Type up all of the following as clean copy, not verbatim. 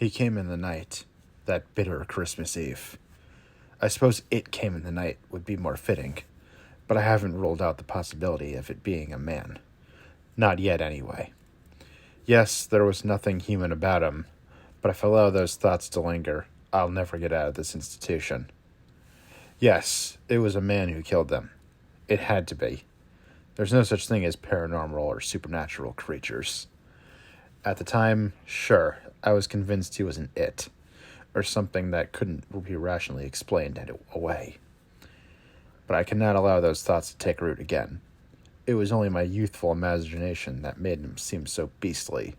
He came in the night, that bitter Christmas Eve. I suppose it came in the night would be more fitting, but I haven't ruled out the possibility of it being a man. Not yet, anyway. Yes, there was nothing human about him, but if I allow those thoughts to linger, I'll never get out of this institution. Yes, it was a man who killed them. It had to be. There's no such thing as paranormal or supernatural creatures. At the time, sure, I was convinced he was an it, or something that couldn't be rationally explained away. But I cannot allow those thoughts to take root again. It was only my youthful imagination that made him seem so beastly.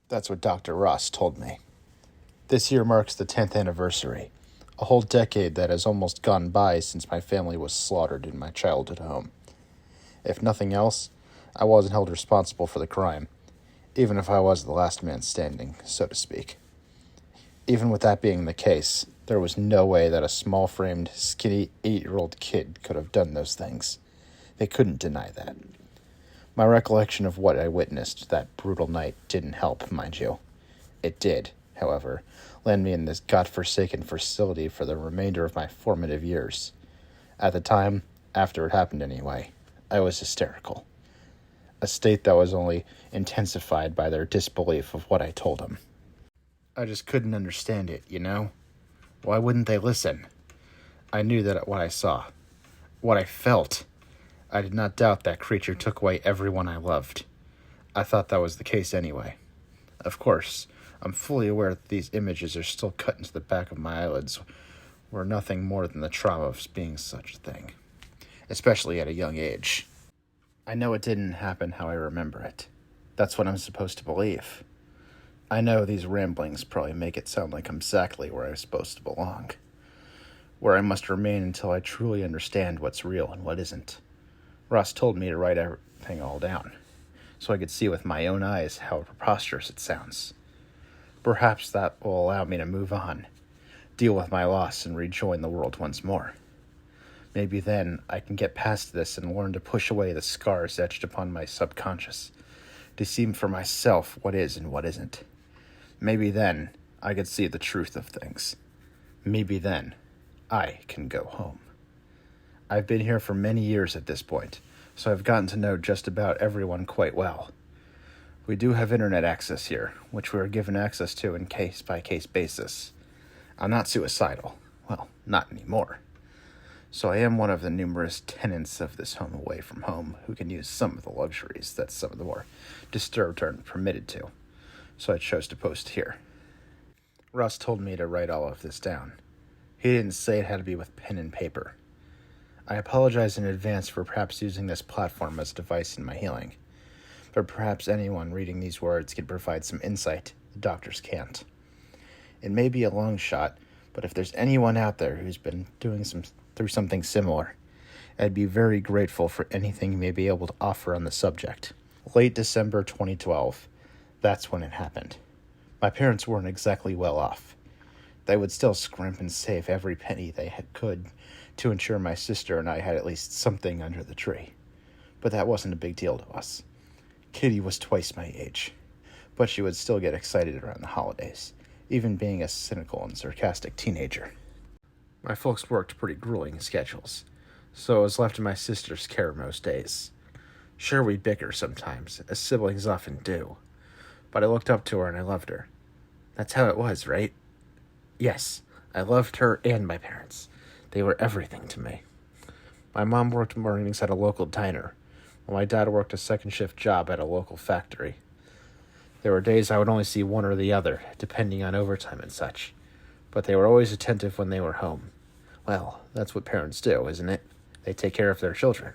That's what Dr. Ross told me. This year marks the 10th anniversary, a whole decade that has almost gone by since my family was slaughtered in my childhood home. If nothing else, I wasn't held responsible for the crime, even if I was the last man standing, so to speak. Even with that being the case, there was no way that a small-framed, skinny 8-year-old kid could have done those things. They couldn't deny that. My recollection of what I witnessed that brutal night didn't help, mind you. It did, however, land me in this godforsaken facility for the remainder of my formative years. At the time, after it happened anyway, I was hysterical. A state that was only intensified by their disbelief of what I told them. I just couldn't understand it, you know? Why wouldn't they listen? I knew that what I saw, what I felt. I did not doubt that creature took away everyone I loved. I thought that was the case anyway. Of course, I'm fully aware that these images are still cut into the back of my eyelids, were nothing more than the trauma of being such a thing, especially at a young age. I know it didn't happen how I remember it. That's what I'm supposed to believe. I know these ramblings probably make it sound like I'm exactly where I'm supposed to belong, where I must remain until I truly understand what's real and what isn't. Ross told me to write everything all down, so I could see with my own eyes how preposterous it sounds. Perhaps that will allow me to move on, deal with my loss, and rejoin the world once more. Maybe then I can get past this and learn to push away the scars etched upon my subconscious, to see for myself what is and what isn't. Maybe then I could see the truth of things. Maybe then I can go home. I've been here for many years at this point, so I've gotten to know just about everyone quite well. We do have internet access here, which we are given access to in case-by-case basis. I'm not suicidal. Well, not anymore. So I am one of the numerous tenants of this home away from home who can use some of the luxuries that some of the more disturbed aren't permitted to. So I chose to post here. Ross told me to write all of this down. He didn't say it had to be with pen and paper. I apologize in advance for perhaps using this platform as a device in my healing, but perhaps anyone reading these words could provide some insight the doctors can't. It may be a long shot, but if there's anyone out there who's been through something similar, I'd be very grateful for anything you may be able to offer on the subject. Late December 2012, that's when it happened. My parents weren't exactly well off. They would still scrimp and save every penny they could to ensure my sister and I had at least something under the tree. But that wasn't a big deal to us. Kitty was twice my age, but she would still get excited around the holidays, even being a cynical and sarcastic teenager. My folks worked pretty grueling schedules, so I was left to my sister's care most days. Sure, we bicker sometimes, as siblings often do, but I looked up to her and I loved her. That's how it was, right? Yes, I loved her and my parents. They were everything to me. My mom worked mornings at a local diner, while my dad worked a second-shift job at a local factory. There were days I would only see one or the other, depending on overtime and such, but they were always attentive when they were home. Well, that's what parents do, isn't it? They take care of their children.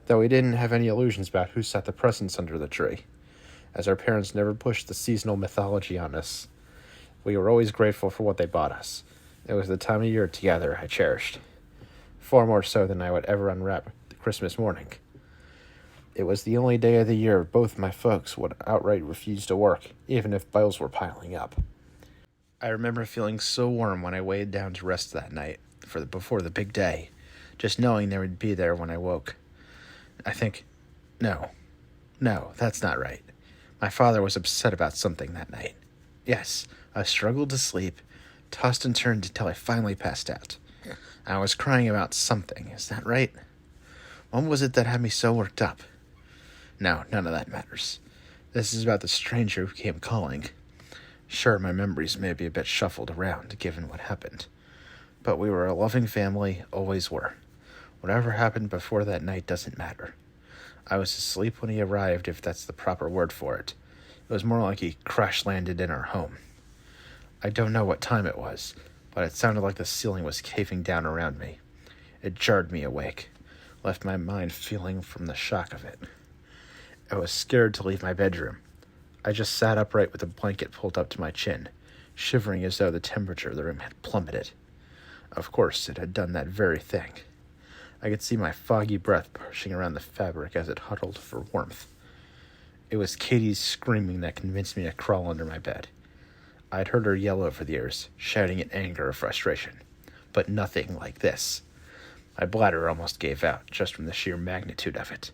Though we didn't have any illusions about who set the presents under the tree, as our parents never pushed the seasonal mythology on us. We were always grateful for what they bought us. It was the time of year together I cherished, far more so than I would ever unwrap the Christmas morning. It was the only day of the year both my folks would outright refuse to work, even if bills were piling up. I remember feeling so warm when I weighed down to rest that night, before the big day, just knowing they would be there when I woke. I think, no, that's not right. My father was upset about something that night. Yes, I struggled to sleep, tossed and turned until I finally passed out. I was crying about something, is that right? What was it that had me so worked up? No, none of that matters. This is about the stranger who came calling. Sure, my memories may be a bit shuffled around, given what happened. But we were a loving family, always were. Whatever happened before that night doesn't matter. I was asleep when he arrived, if that's the proper word for it. It was more like he crash-landed in our home. I don't know what time it was, but it sounded like the ceiling was caving down around me. It jarred me awake, left my mind feeling from the shock of it. I was scared to leave my bedroom. I just sat upright with a blanket pulled up to my chin, shivering as though the temperature of the room had plummeted. Of course, it had done that very thing. I could see my foggy breath pushing around the fabric as it huddled for warmth. It was Katie's screaming that convinced me to crawl under my bed. I'd heard her yell over the years, shouting in anger or frustration, but nothing like this. My bladder almost gave out, just from the sheer magnitude of it.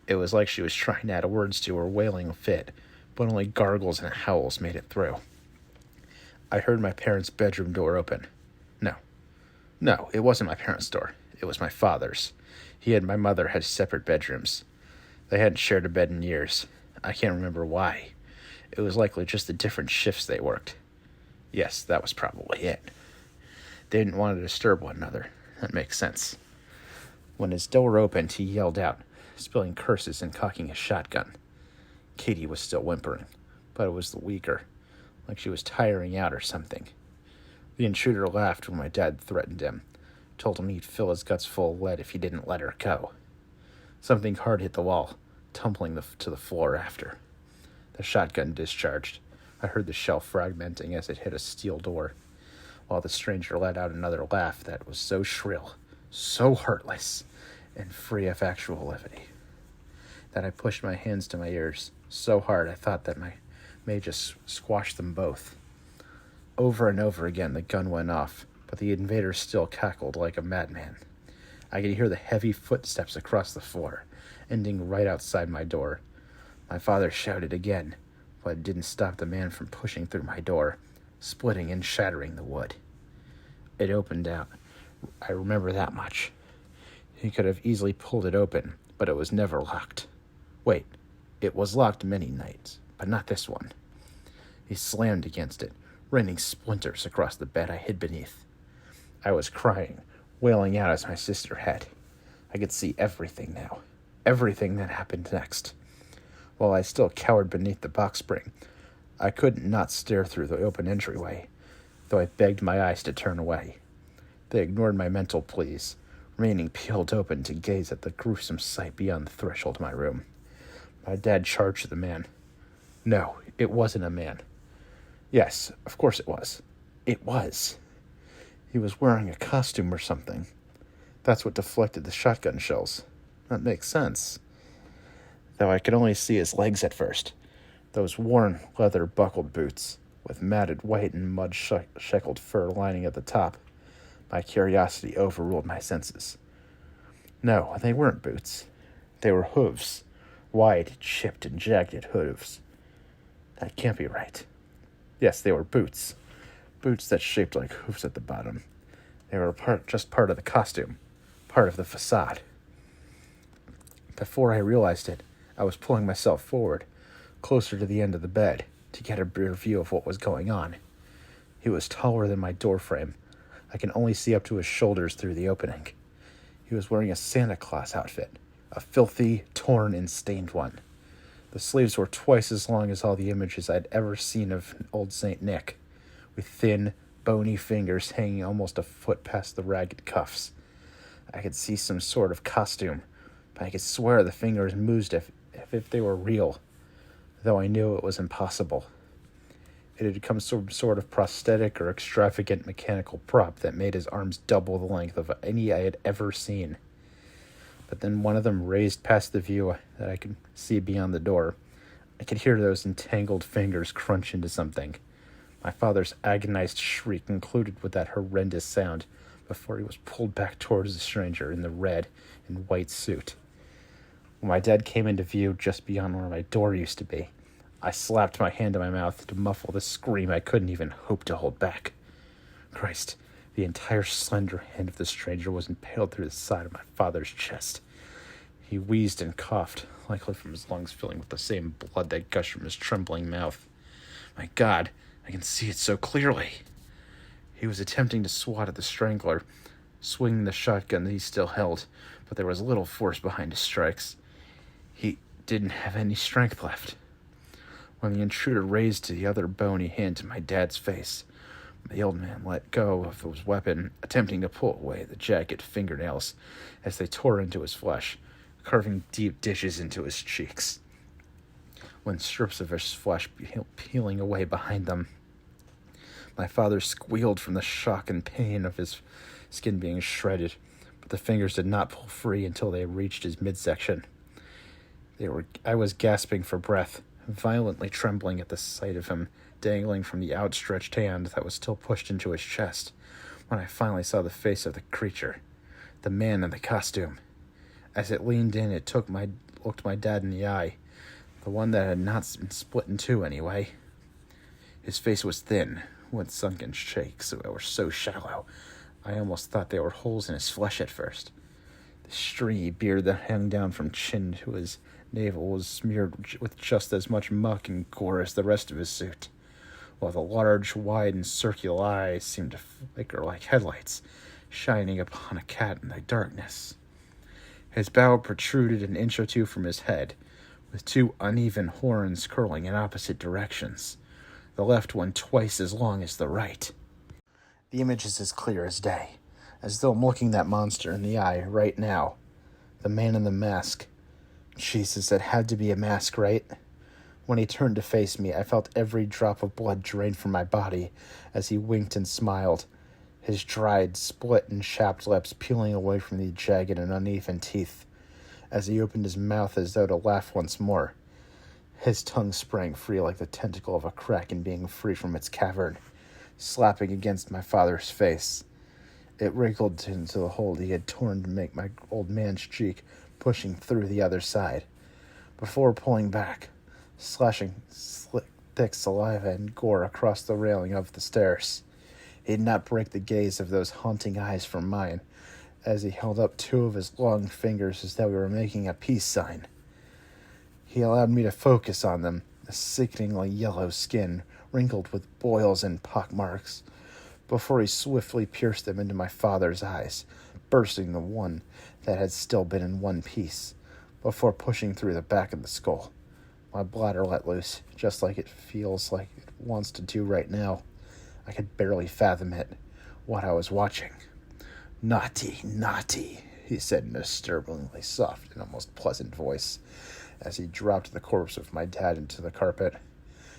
It was like she was trying to add words to her wailing fit, but only gargles and howls made it through. I heard my parents' bedroom door open. No, it wasn't my parents' door. It was my father's. He and my mother had separate bedrooms. They hadn't shared a bed in years. I can't remember why. It was likely just the different shifts they worked. Yes, that was probably it. They didn't want to disturb one another. That makes sense. When his door opened, he yelled out, spilling curses and cocking his shotgun. Katie was still whimpering, but it was the weaker, like she was tiring out or something. The intruder laughed when my dad threatened him, told him he'd fill his guts full of lead if he didn't let her go. Something hard hit the wall, tumbling to the floor after. The shotgun discharged. I heard the shell fragmenting as it hit a steel door, while the stranger let out another laugh that was so shrill, so heartless, and free of actual levity, that I pushed my hands to my ears so hard I thought that I may just squash them both. Over and over again the gun went off, but the invader still cackled like a madman. I could hear the heavy footsteps across the floor, ending right outside my door. My father shouted again, but it didn't stop the man from pushing through my door, splitting and shattering the wood. It opened out. I remember that much. He could have easily pulled it open, but it was never locked. Wait, it was locked many nights, but not this one. He slammed against it, raining splinters across the bed I hid beneath. I was crying, wailing out as my sister had. I could see everything now, everything that happened next. While I still cowered beneath the box spring, I couldn't not stare through the open entryway, though I begged my eyes to turn away. They ignored my mental pleas, remaining peeled open to gaze at the gruesome sight beyond the threshold of my room. My dad charged the man. No, it wasn't a man. Yes, of course it was. It was. He was wearing a costume or something. That's what deflected the shotgun shells. That makes sense. Though I could only see his legs at first. Those worn, leather-buckled boots, with matted white and mud-sheckled fur lining at the top. My curiosity overruled my senses. No, they weren't boots. They were hooves. Wide, chipped, and jagged hooves. That can't be right. Yes, they were boots. Boots that shaped like hoofs at the bottom. They were just part of the costume. Part of the facade. Before I realized it, I was pulling myself forward, closer to the end of the bed, to get a better view of what was going on. He was taller than my doorframe. I can only see up to his shoulders through the opening. He was wearing a Santa Claus outfit, a filthy, torn, and stained one. The sleeves were twice as long as all the images I'd ever seen of old St. Nick, with thin, bony fingers hanging almost a foot past the ragged cuffs. I could see some sort of costume, but I could swear the fingers moved as if they were real, though I knew it was impossible. It had become some sort of prosthetic or extravagant mechanical prop that made his arms double the length of any I had ever seen. But then one of them raised past the view that I could see beyond the door. I could hear those entangled fingers crunch into something. My father's agonized shriek concluded with that horrendous sound before he was pulled back towards the stranger in the red and white suit. When my dad came into view just beyond where my door used to be, I slapped my hand to my mouth to muffle the scream I couldn't even hope to hold back. Christ, the entire slender hand of the stranger was impaled through the side of my father's chest. He wheezed and coughed, likely from his lungs filling with the same blood that gushed from his trembling mouth. My God, I can see it so clearly. He was attempting to swat at the strangler, swinging the shotgun that he still held, but there was little force behind his strikes. He didn't have any strength left. When the intruder raised the other bony hand to my dad's face, the old man let go of his weapon, attempting to pull away the jagged fingernails as they tore into his flesh, carving deep ditches into his cheeks. When strips of his flesh peeling away behind them, my father squealed from the shock and pain of his skin being shredded, but the fingers did not pull free until they reached his midsection. I was gasping for breath, violently trembling at the sight of him dangling from the outstretched hand that was still pushed into his chest, when I finally saw the face of the creature, the man in the costume. As it leaned in, it looked my dad in the eye, the one that had not been split in two anyway. His face was thin, with sunken shakes that were so shallow, I almost thought they were holes in his flesh at first. The stringy beard that hung down from chin to his navel was smeared with just as much muck and gore as the rest of his suit, while the large, wide, and circular eyes seemed to flicker like headlights, shining upon a cat in the darkness. His bow protruded an inch or two from his head, with two uneven horns curling in opposite directions, the left one twice as long as the right. The image is as clear as day, as though I'm looking that monster in the eye right now. The man in the mask. Jesus, it had to be a mask, right? When he turned to face me, I felt every drop of blood drain from my body as he winked and smiled, his dried, split, and chapped lips peeling away from the jagged and uneven teeth, as he opened his mouth as though to laugh once more. His tongue sprang free like the tentacle of a kraken being free from its cavern, slapping against my father's face. It wriggled into the hold he had torn to make my old man's cheek, pushing through the other side, before pulling back, slashing thick saliva and gore across the railing of the stairs. He did not break the gaze of those haunting eyes from mine, as he held up two of his long fingers as though he were making a peace sign. He allowed me to focus on them, the sickeningly yellow skin, wrinkled with boils and pockmarks, before he swiftly pierced them into my father's eyes, bursting the one that had still been in one piece, before pushing through the back of the skull. My bladder let loose, just like it feels like it wants to do right now. I could barely fathom it, what I was watching. "Naughty, naughty," he said in a disturbingly soft and almost pleasant voice, as he dropped the corpse of my dad into the carpet.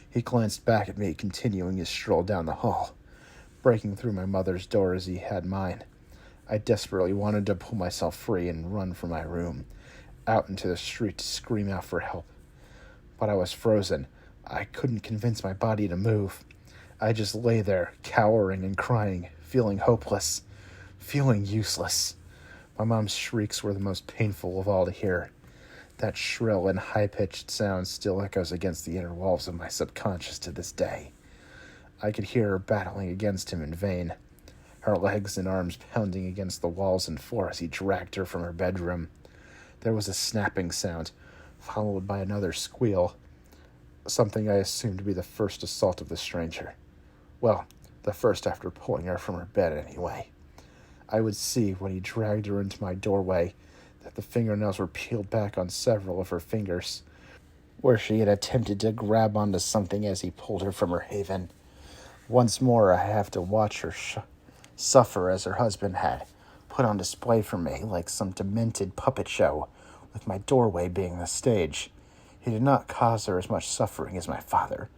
He glanced back at me, continuing his stroll down the hall, breaking through my mother's door as he had mine. I desperately wanted to pull myself free and run from my room, out into the street to scream out for help. But I was frozen. I couldn't convince my body to move. I just lay there, cowering and crying, feeling hopeless, feeling useless. My mom's shrieks were the most painful of all to hear. That shrill and high-pitched sound still echoes against the inner walls of my subconscious to this day. I could hear her battling against him in vain, her legs and arms pounding against the walls and floor as he dragged her from her bedroom. There was a snapping sound, followed by another squeal, something I assumed to be the first assault of the stranger. Well, the first after pulling her from her bed anyway. I would see, when he dragged her into my doorway, that the fingernails were peeled back on several of her fingers, where she had attempted to grab onto something as he pulled her from her haven. Once more I have to watch her suffer as her husband had, put on display for me like some demented puppet show, with my doorway being the stage. He did not cause her as much suffering as my father,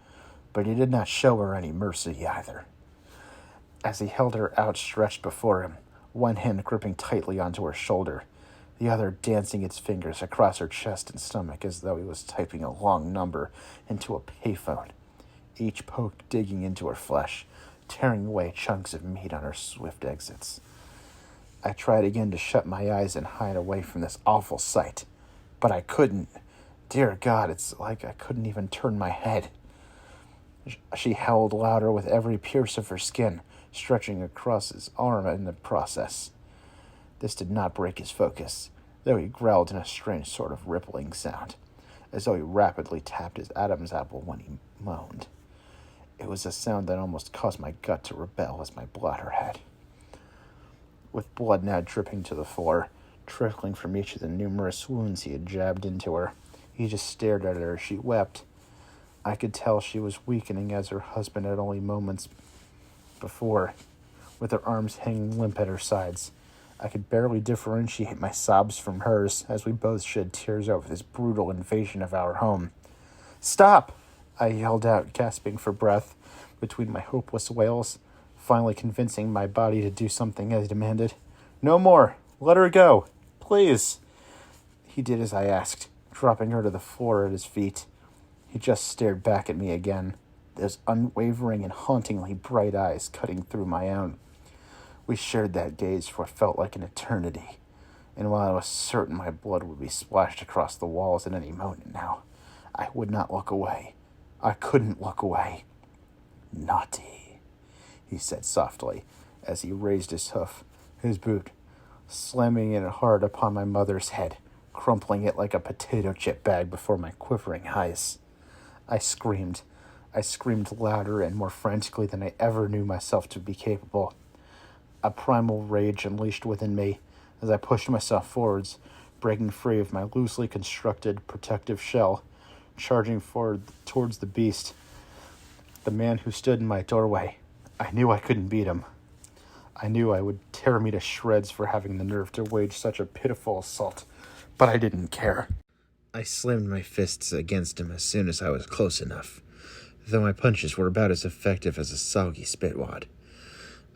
but he did not show her any mercy either. As he held her outstretched before him, one hand gripping tightly onto her shoulder, the other dancing its fingers across her chest and stomach as though he was typing a long number into a payphone, each poke digging into her flesh, tearing away chunks of meat on her swift exits. I tried again to shut my eyes and hide away from this awful sight, but I couldn't. Dear God, it's like I couldn't even turn my head. She howled louder with every pierce of her skin, stretching across his arm in the process. This did not break his focus, though he growled in a strange sort of rippling sound, as though he rapidly tapped his Adam's apple when he moaned. It was a sound that almost caused my gut to rebel as my bladder had. With blood now dripping to the floor, trickling from each of the numerous wounds he had jabbed into her, he just stared at her as she wept. I could tell she was weakening as her husband had only moments before, with her arms hanging limp at her sides. I could barely differentiate my sobs from hers as we both shed tears over this brutal invasion of our home. "Stop!" I yelled out, gasping for breath between my hopeless wails, finally convincing my body to do something as demanded. "No more! Let her go! Please!" He did as I asked, dropping her to the floor at his feet. He just stared back at me again, those unwavering and hauntingly bright eyes cutting through my own. We shared that gaze for what felt like an eternity, and while I was certain my blood would be splashed across the walls at any moment now, I would not look away. I couldn't look away. "Naughty," he said softly, as he raised his hoof, his boot, slamming it hard upon my mother's head, crumpling it like a potato chip bag before my quivering eyes. I screamed louder and more frantically than I ever knew myself to be capable. A primal rage unleashed within me as I pushed myself forwards, breaking free of my loosely constructed protective shell, charging forward towards the beast, the man who stood in my doorway. I knew I couldn't beat him. I knew I would tear me to shreds for having the nerve to wage such a pitiful assault, but I didn't care. I slammed my fists against him as soon as I was close enough, though my punches were about as effective as a soggy spitwad.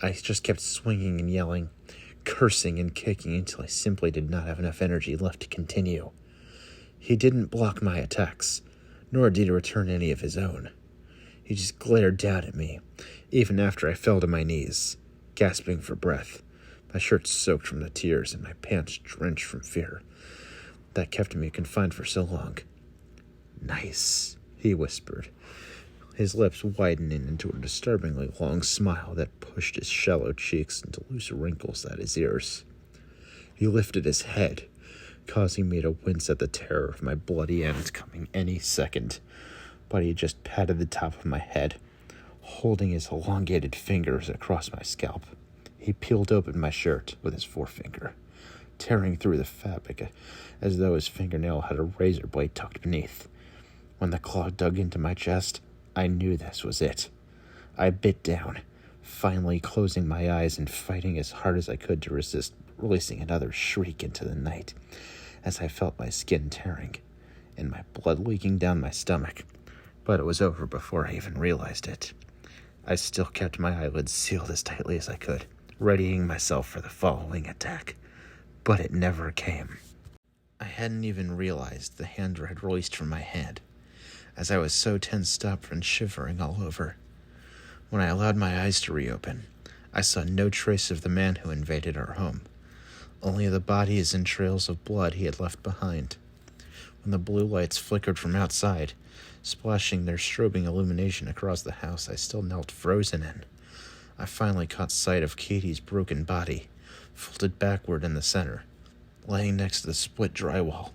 I just kept swinging and yelling, cursing and kicking until I simply did not have enough energy left to continue. He didn't block my attacks, nor did he return any of his own. He just glared down at me, even after I fell to my knees, gasping for breath, my shirt soaked from the tears and my pants drenched from fear that kept me confined for so long. "Nice," he whispered, his lips widening into a disturbingly long smile that pushed his shallow cheeks into loose wrinkles at his ears. He lifted his head, causing me to wince at the terror of my bloody end coming any second, but he just patted the top of my head, holding his elongated fingers across my scalp. He peeled open my shirt with his forefinger, tearing through the fabric as though his fingernail had a razor blade tucked beneath. When the claw dug into my chest, I knew this was it. I bit down, finally closing my eyes and fighting as hard as I could to resist releasing another shriek into the night as I felt my skin tearing and my blood leaking down my stomach. But it was over before I even realized it. I still kept my eyelids sealed as tightly as I could, readying myself for the following attack. But it never came. I hadn't even realized the hand had released from my hand, as I was so tensed up and shivering all over. When I allowed my eyes to reopen, I saw no trace of the man who invaded our home, only the bodies and trails of blood he had left behind. When the blue lights flickered from outside, splashing their strobing illumination across the house I still knelt frozen in, I finally caught sight of Katie's broken body, folded backward in the center, laying next to the split drywall.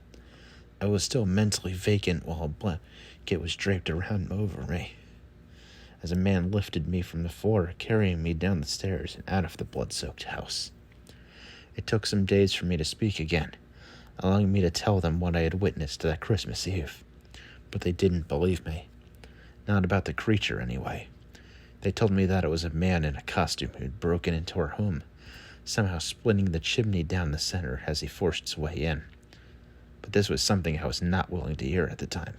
I was still mentally vacant while a blanket was draped around over me, as a man lifted me from the floor, carrying me down the stairs and out of the blood-soaked house. It took some days for me to speak again, allowing me to tell them what I had witnessed that Christmas Eve. But they didn't believe me. Not about the creature, anyway. They told me that it was a man in a costume who had broken into our home, somehow splitting the chimney down the center as he forced his way in. But this was something I was not willing to hear at the time.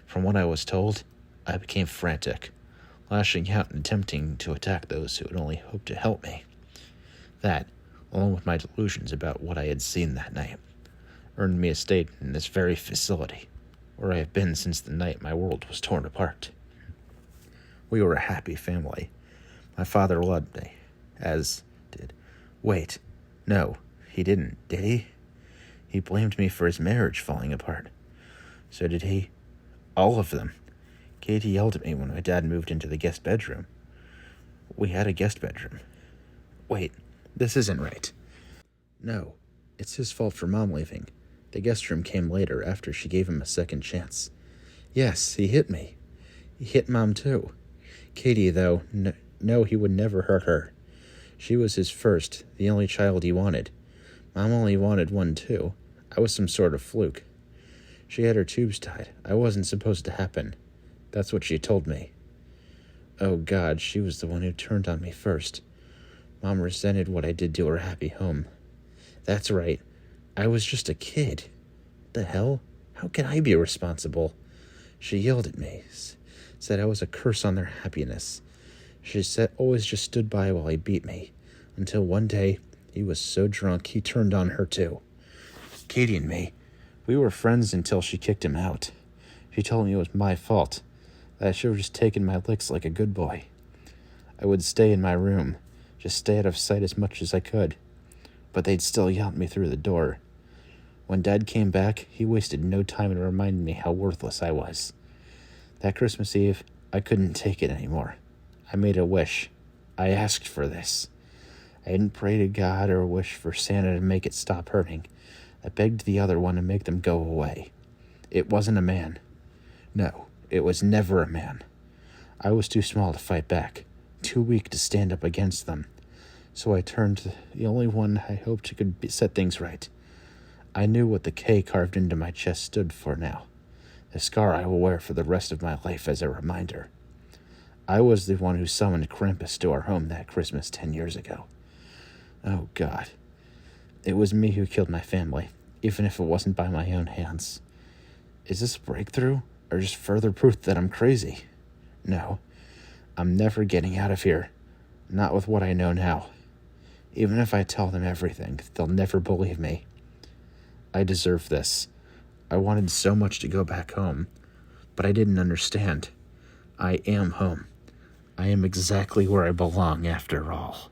From what I was told, I became frantic, lashing out and attempting to attack those who had only hoped to help me. That, along with my delusions about what I had seen that night, earned me a stay in this very facility, where I have been since the night my world was torn apart. We were a happy family. My father loved me, as did... Wait, no, he didn't, did he? He blamed me for his marriage falling apart. So did he. All of them. Katie yelled at me when my dad moved into the guest bedroom. We had a guest bedroom. Wait, this isn't right. No, it's his fault for Mom leaving. The guest room came later after she gave him a second chance. Yes, he hit me. He hit Mom too. Katie, though, no, he would never hurt her. She was his first, the only child he wanted. Mom only wanted one too. I was some sort of fluke. She had her tubes tied. I wasn't supposed to happen. That's what she told me. Oh God, she was the one who turned on me first. Mom resented what I did to her happy home. That's right. I was just a kid. The hell? How can I be responsible? She yelled at me, said I was a curse on their happiness. She said always just stood by while he beat me, until one day he was so drunk he turned on her too. Katie and me, we were friends until she kicked him out. She told me it was my fault, that I should have just taken my licks like a good boy. I would stay in my room, just stay out of sight as much as I could, but they'd still yell at me through the door. When Dad came back, he wasted no time in reminding me how worthless I was. That Christmas Eve, I couldn't take it anymore. I made a wish. I asked for this. I didn't pray to God or wish for Santa to make it stop hurting. I begged the other one to make them go away. It wasn't a man. No, it was never a man. I was too small to fight back, too weak to stand up against them. So I turned to the only one I hoped could set things right. I knew what the K carved into my chest stood for now. The scar I will wear for the rest of my life as a reminder. I was the one who summoned Krampus to our home that Christmas 10 years ago. Oh, God. It was me who killed my family, even if it wasn't by my own hands. Is this a breakthrough, or just further proof that I'm crazy? No, I'm never getting out of here. Not with what I know now. Even if I tell them everything, they'll never believe me. I deserve this. I wanted so much to go back home, but I didn't understand. I am home. I am exactly where I belong after all.